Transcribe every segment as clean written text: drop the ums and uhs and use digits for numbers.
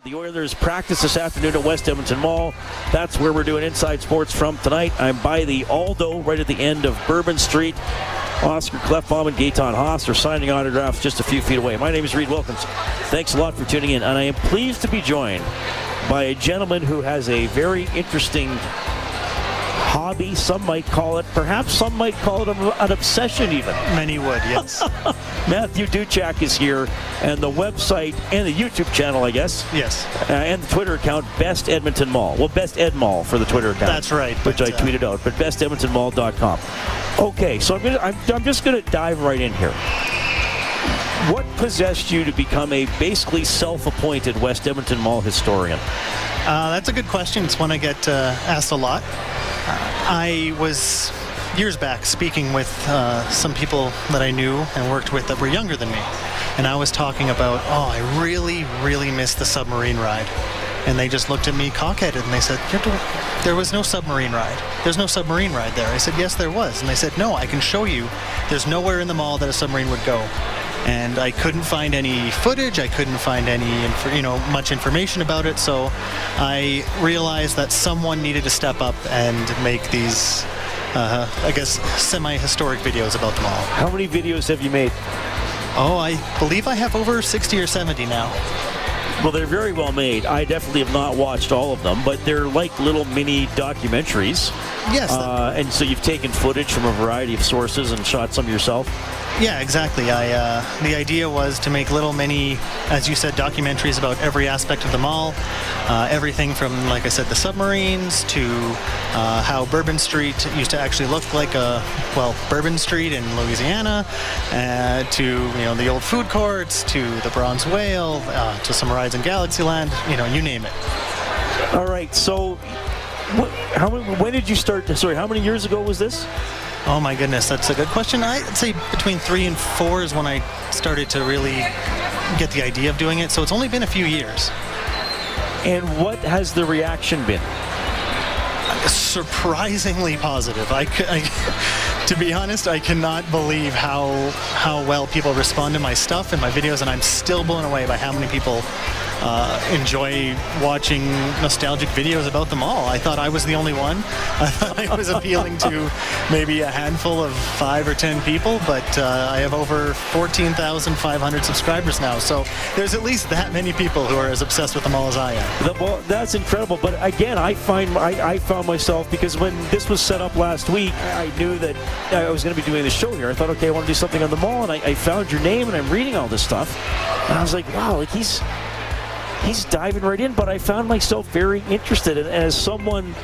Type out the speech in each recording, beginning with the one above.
The Oilers practice this afternoon at West Edmonton Mall. That's where we're doing Inside Sports from tonight. I'm by the Aldo, right at the end of Bourbon Street. Oscar Klefbom and Gaetan Haas are signing autographs just a few feet away. My name is Reed Wilkins. Thanks a lot for tuning in, and I am pleased to be joined by a gentleman who has a very interesting hobby, some might call it. Perhaps some might call it an obsession even. Many would, yes. Matthew Duchak is here, and the website and the YouTube channel, I guess. Yes. And the Twitter account, Best Edmonton Mall. Well, Best Ed Mall for the Twitter account. That's right. Which I tweeted out, but bestedmontonmall.com. Okay, so I'm just going to dive right in here. What possessed you to become a basically self-appointed West Edmonton Mall historian? That's a good question. It's one I get asked a lot. I was, years back, speaking with some people that I knew and worked with that were younger than me. And I was talking about, I really, really miss the submarine ride. And they just looked at me cockheaded and they said, there was no submarine ride. There's no submarine ride there. I said, yes, there was. And they said, no, I can show you. There's nowhere in the mall that a submarine would go. And I couldn't find any footage. I couldn't find any, much information about it. So I realized that someone needed to step up and make these, semi-historic videos about the mall. How many videos have you made? I believe I have over 60 or 70 now. Well, they're very well made. I definitely have not watched all of them, but they're like little mini documentaries. Yes. And so you've taken footage from a variety of sources and shot some yourself? Yeah, exactly. The idea was to make little mini, as you said, documentaries about every aspect of the mall. Everything from, like I said, the submarines to how Bourbon Street used to actually look like Bourbon Street in Louisiana, to the old food courts, to the Bronze Whale, to some rides in Galaxyland. You name it. All right. So, when did you start? Sorry, how many years ago was this? Oh my goodness, that's a good question. I'd say between 3 and 4 is when I started to really get the idea of doing it. So it's only been a few years. And what has the reaction been? Surprisingly positive. To be honest, I cannot believe how well people respond to my stuff and my videos, and I'm still blown away by how many people enjoy watching nostalgic videos about the mall. I thought I was the only one. I thought I was appealing to maybe a handful of 5 or 10 people, but I have over 14,500 subscribers now. So there's at least that many people who are as obsessed with the mall as I am. Well, that's incredible. But again, I found myself, because when this was set up last week, I knew that I was going to be doing the show here. I thought, okay, I want to do something on the mall, and I found your name, and I'm reading all this stuff, and I was like, wow, like he's diving right in. But I found myself very interested, and as someone,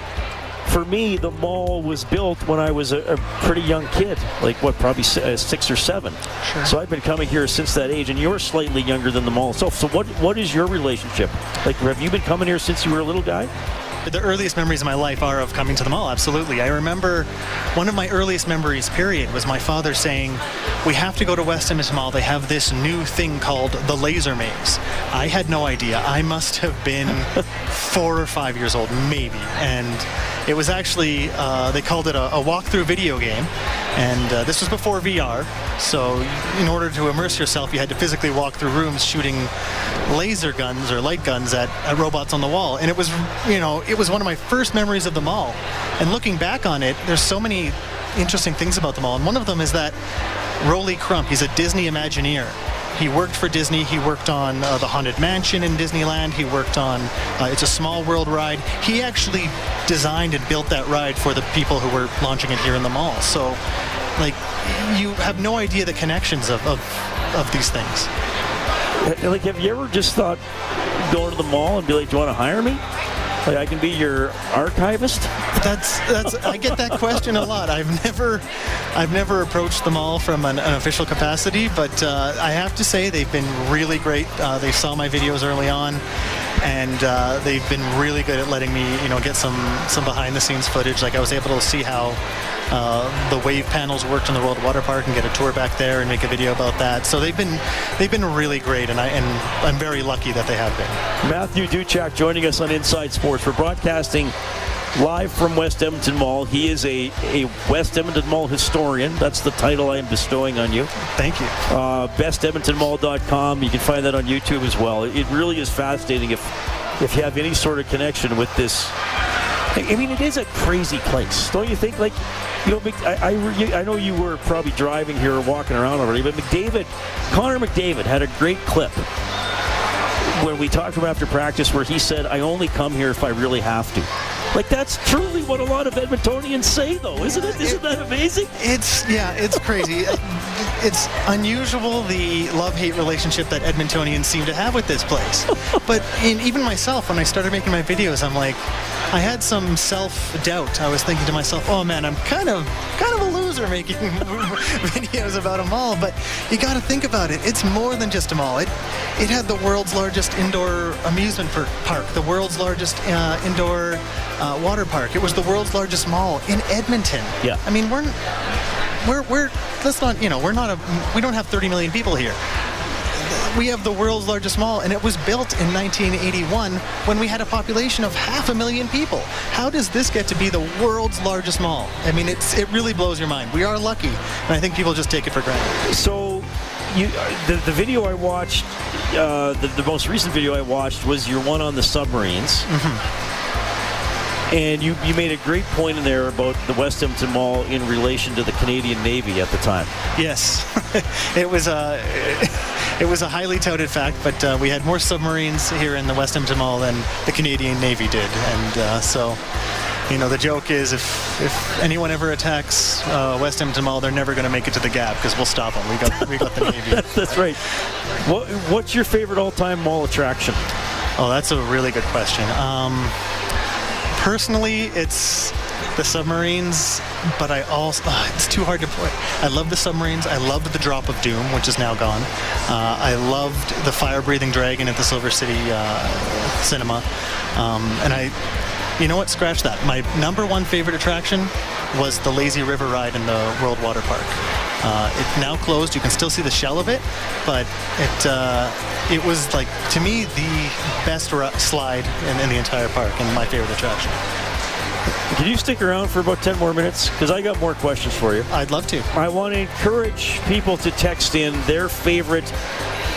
for me, the mall was built when I was a pretty young kid, like probably 6 or 7. Sure. So I've been coming here since that age, and you're slightly younger than the mall. So what is your relationship? Like, have you been coming here since you were a little guy? The earliest memories of my life are of coming to the mall, absolutely. I remember one of my earliest memories, period, was my father saying, we have to go to West Edmonton Mall. They have this new thing called the laser maze. I had no idea. I must have been 4 or 5 years old, maybe. And it was actually, they called it a walkthrough video game. And this was before VR. So in order to immerse yourself, you had to physically walk through rooms shooting laser guns or light guns at robots on the wall. And it was, it was one of my first memories of the mall. And looking back on it, there's so many interesting things about the mall. And one of them is that Rolly Crump, he's a Disney Imagineer. He worked for Disney. He worked on the Haunted Mansion in Disneyland. He worked on It's a Small World ride. He actually designed and built that ride for the people who were launching it here in the mall. So, like, you have no idea the connections of these things. Like, have you ever just thought, going to the mall and be like, do you want to hire me? Like, I can be your archivist? That's I get that question a lot. I've never approached the mall from an official capacity, but I have to say they've been really great. They saw my videos early on, and they've been really good at letting me, get some behind the scenes footage. Like, I was able to see how the wave panels worked in the World Water Park and get a tour back there and make a video about that. So they've been really great, and I'm very lucky that they have been. Matthew Duchak joining us on Inside Sports. We're broadcasting live from West Edmonton Mall. He is a West Edmonton Mall historian. That's the title I am bestowing on you. Thank you. BestEdmontonMall.com. You can find that on YouTube as well. It really is fascinating if you have any sort of connection with this. I mean, it is a crazy place, don't you think? Like, you know, I know you were probably driving here or walking around already, but Connor McDavid had a great clip when we talked to him after practice where he said, I only come here if I really have to. Like, that's truly what a lot of Edmontonians say, though, isn't it? Isn't that amazing? It's crazy. It's unusual, the love-hate relationship that Edmontonians seem to have with this place. But even myself, when I started making my videos, I'm like, I had some self-doubt. I was thinking to myself, oh man, I'm kind of a loser making videos about a mall. But you got to think about it. It's more than just a mall. It had the world's largest indoor amusement park, the world's largest indoor water park. It was the world's largest mall in Edmonton. Yeah. I mean, we don't have 30 million people here. We have the world's largest mall, and it was built in 1981 when we had a population of 500,000 people. How does this get to be the world's largest mall? I mean, it really blows your mind. We are lucky, and I think people just take it for granted. So, the video I watched, the most recent video I watched was your one on the submarines. Mm-hmm. And you made a great point in there about the West Edmonton Mall in relation to the Canadian Navy at the time. Yes, it was a highly touted fact, but we had more submarines here in the West Edmonton Mall than the Canadian Navy did, and so. You know, the joke is if anyone ever attacks West Edmonton Mall, they're never going to make it to the Gap because we'll stop them. We got the Navy. That's right. What's your favorite all-time mall attraction? Oh, that's a really good question. Personally, it's the submarines, but I also it's too hard to put. I love the submarines. I loved the Drop of Doom, which is now gone. I loved the fire-breathing dragon at the Silver City Cinema, and you know what? Scratch that. My number one favorite attraction was the Lazy River ride in the World Water Park. It's now closed. You can still see the shell of it, but it was, like, to me, the best slide in the entire park and my favorite attraction. Can you stick around for about 10 more minutes? Because I got more questions for you. I'd love to. I want to encourage people to text in their favorite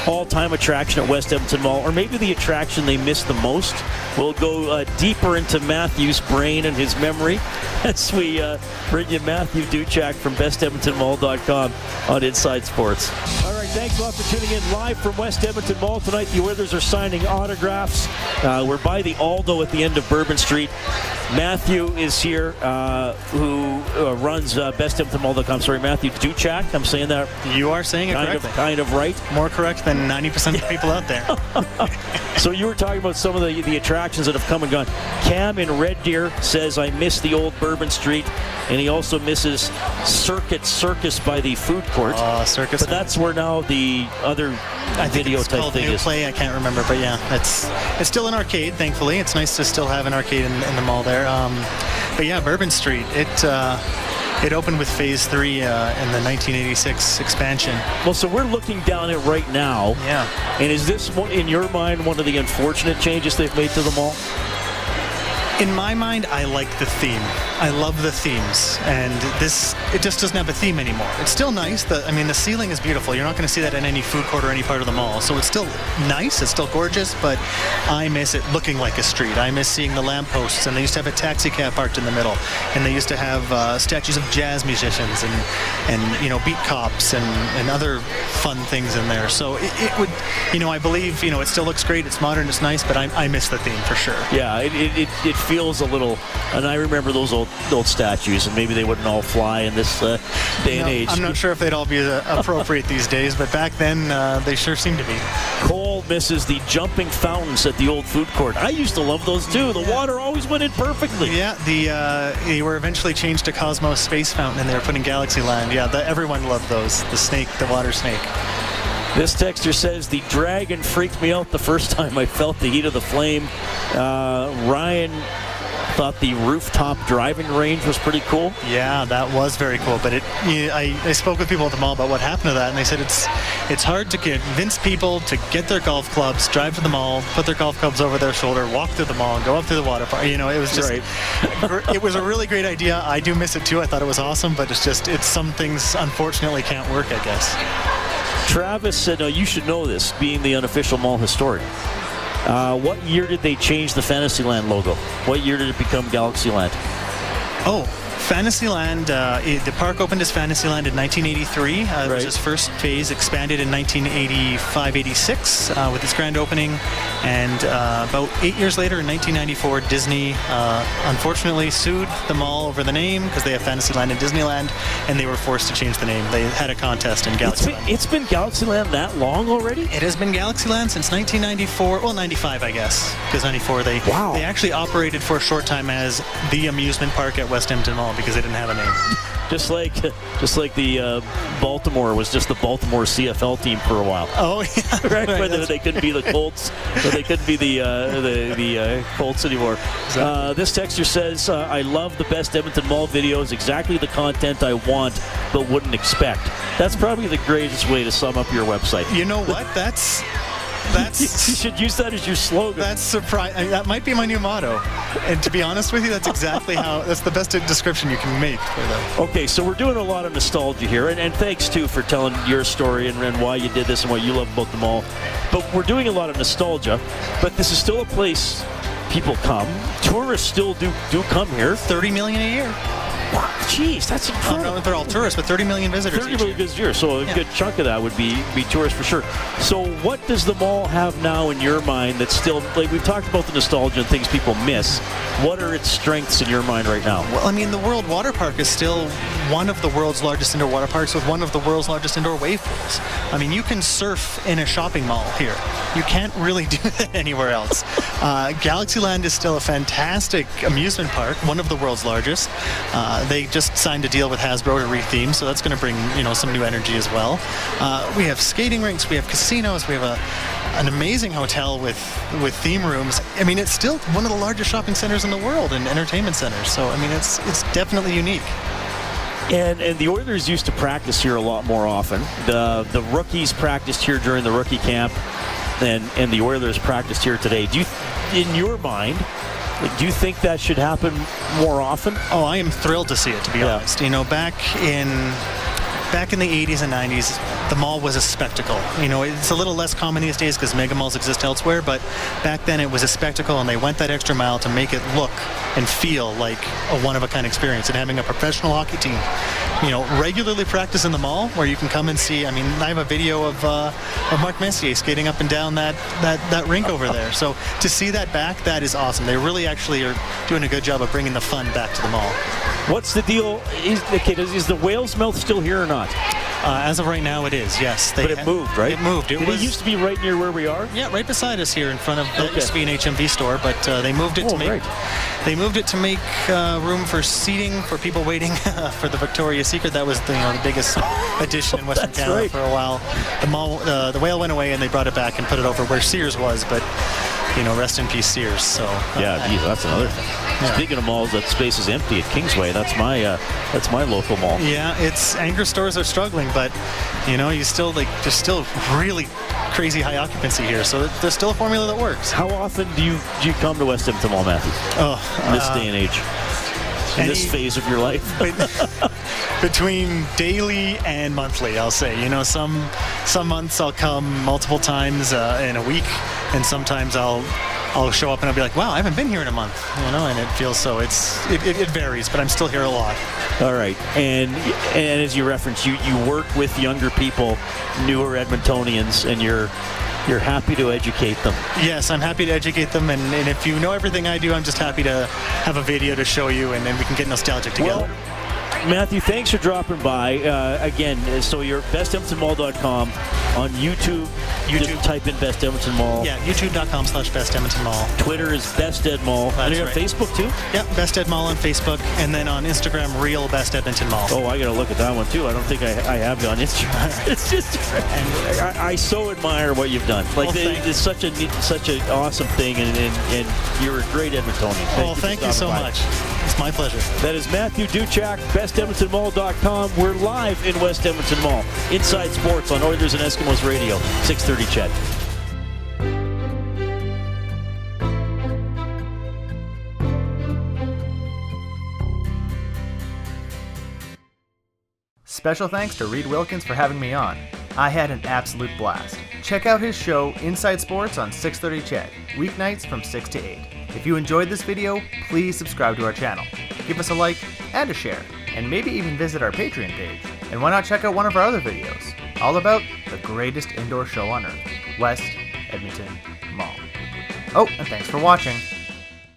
all-time attraction at West Edmonton Mall, or maybe the attraction they miss the most. We'll go deeper into Matthew's brain and his memory as we bring you Matthew Duchak from BestEdmontonMall.com on Inside Sports. All right, thanks a lot for tuning in live from West Edmonton Mall tonight. The Oilers are signing autographs. We're by the Aldo at the end of Bourbon Street. Matthew is here, who runs BestEdmontonMall.com. Sorry, Matthew Duchak. I'm saying that. You are saying it correctly. Kind of right. More correct than 90% of the people out there. So you were talking about some of the attractions that have come and gone. Cam in Red Deer says, I miss the old Bourbon Street, and he also misses Circus by the food court. Circus. But that's where now the other video type thing is. Play, I can't remember, but yeah, it's still an arcade, thankfully. It's nice to still have an arcade in the mall there. But yeah, Bourbon Street, it opened with Phase 3 in the 1986 expansion. Well, so we're looking down it right now. Yeah. And is this, in your mind, one of the unfortunate changes they've made to the mall? In my mind, I like the theme. I love the themes, and it just doesn't have a theme anymore. It's still nice. The ceiling is beautiful. You're not going to see that in any food court or any part of the mall. So it's still nice. It's still gorgeous, but I miss it looking like a street. I miss seeing the lampposts, and they used to have a taxi cab parked in the middle, and they used to have statues of jazz musicians and beat cops and other fun things in there. So it would, I believe, it still looks great. It's modern. It's nice, but I miss the theme for sure. Yeah, it feels a little, and I remember those old statues, and maybe they wouldn't all fly in this day and age. I'm not sure if they'd all be appropriate these days, but back then they sure seemed to be. Cole misses the jumping fountains at the old food court. I used to love those too. The water always went in perfectly. Yeah, they were eventually changed to Cosmos Space Fountain, and they were put in Galaxyland. Yeah, everyone loved those. The snake, the water snake. This texter says, the dragon freaked me out the first time I felt the heat of the flame. Ryan Thought the rooftop driving range was pretty cool. Yeah, that was very cool. But I spoke with people at the mall about what happened to that, and they said it's hard to convince people to get their golf clubs, drive to the mall, put their golf clubs over their shoulder, walk through the mall, and go up to the water park. It was just, it was a really great idea. I do miss it too. I thought it was awesome, but it's some things unfortunately can't work, I guess. Travis said, you should know this, being the unofficial mall historian. What year did they change the Fantasyland logo? What year did it become Galaxyland? Oh, Fantasyland, the park opened as Fantasyland in 1983. It was its first phase, expanded in 1985-86 with its grand opening. And about 8 years later, in 1994, Disney unfortunately sued the mall over the name because they have Fantasyland and Disneyland, and they were forced to change the name. They had a contest in Galaxyland. It's been Galaxyland that long already? It has been Galaxyland since 1994, well, 95, I guess, because 94, they actually operated for a short time as the amusement park at West Edmonton Mall because they didn't have a name. Just like the Baltimore was just the Baltimore CFL team for a while. Oh yeah, right. They couldn't be the Colts, or they couldn't be the Colts anymore. Exactly. This texter says, "I love the Best Edmonton Mall videos. Exactly the content I want, but wouldn't expect." That's probably the greatest way to sum up your website. You know what? That's you should use that as your slogan. That's surprising. That might be my new motto. And to be honest with you, that's exactly that's the best description you can make for that. Okay, so we're doing a lot of nostalgia here, and thanks too for telling your story and why you did this and what you love about the mall. But we're doing a lot of nostalgia, but this is still a place people come. Tourists still do come here. 30 million a year. Wow, jeez, that's incredible. I don't know if they're all tourists, but 30 million visitors. 30 million visitors, so a good chunk of that would be tourists for sure. So what does the mall have now in your mind that's still, like we've talked about the nostalgia and things people miss, what are its strengths in your mind right now? Well, I mean, the World Water Park is still one of the world's largest indoor water parks with one of the world's largest indoor wave pools. I mean, you can surf in a shopping mall here. You can't really do that anywhere else. Galaxyland is still a fantastic amusement park, one of the world's largest. They just signed a deal with Hasbro to retheme, so that's going to bring some new energy as well. We have skating rinks, we have casinos, we have an amazing hotel with theme rooms. I mean, it's still one of the largest shopping centers in the world and entertainment centers. So I mean, it's definitely unique. And the Oilers used to practice here a lot more often. The rookies practiced here during the rookie camp, and the Oilers practiced here today. Do you, in your mind, do you think that should happen more often? Oh, I am thrilled to see it, to be honest. Back in the 80s and 90s, the mall was a spectacle. It's a little less common these days because mega malls exist elsewhere, but back then it was a spectacle, and they went that extra mile to make it look and feel like a one-of-a-kind experience. And having a professional hockey team, regularly practice in the mall where you can come and see. I mean, I have a video of Mark Messier skating up and down that rink over there. So to see that back, that is awesome. They really actually are doing a good job of bringing the fun back to the mall. What's the deal? Is the whale's mouth still here or not? As of right now, it is, yes. But it moved, right? It moved. It used to be right near where we are? Yeah, right beside us here in front of that used to be an HMV store, but they moved it to make room for seating for people waiting for the Victoria's Secret. That was the biggest addition in Western Canada for a while. The mall, the whale went away, and they brought it back and put it over where Sears was, but rest in peace, Sears. So that's another thing. Yeah. Speaking of malls, that space is empty at Kingsway. That's my local mall. Yeah, anchor stores are struggling, but there's still really crazy high occupancy here. So there's still a formula that works. How often do you come to West Edmonton Mall, Matthew? In this day and age, in this phase of your life. Between daily and monthly, I'll say. Some months I'll come multiple times in a week, and sometimes I'll show up and I'll be like, wow, I haven't been here in a month, and it feels so. It varies, but I'm still here a lot. All right, and as you referenced, you work with younger people, newer Edmontonians, and you're happy to educate them. Yes, I'm happy to educate them, and if you know everything I do, I'm just happy to have a video to show you, and then we can get nostalgic together. Well, Matthew, thanks for dropping by. Again, so you're bestedmontonmall.com. On YouTube, just type in Best Edmonton Mall. Yeah, youtube.com/Best Edmonton Mall. Twitter is Best Ed Mall. That's and you're right. on Facebook too? Yep, Best Ed Mall on Facebook, and then on Instagram, Real Best Edmonton Mall. Oh, I got to look at that one too. I don't think I have you on Instagram. It's just, I so admire what you've done. Like, it's such an awesome thing, and you're a great Edmontonian. Thank you so much. It's my pleasure. That is Matthew Duchak, bestedmontonmall.com. We're live in West Edmonton Mall. Inside Sports on Oilers and Eskimos Radio, 630 CHED. Special thanks to Reed Wilkins for having me on. I had an absolute blast. Check out his show Inside Sports on 630 CHED, weeknights from 6 to 8. If you enjoyed this video, please subscribe to our channel. Give us a like and a share, and maybe even visit our Patreon page. And why not check out one of our other videos, all about the greatest indoor show on earth, West Edmonton Mall. Oh, and thanks for watching.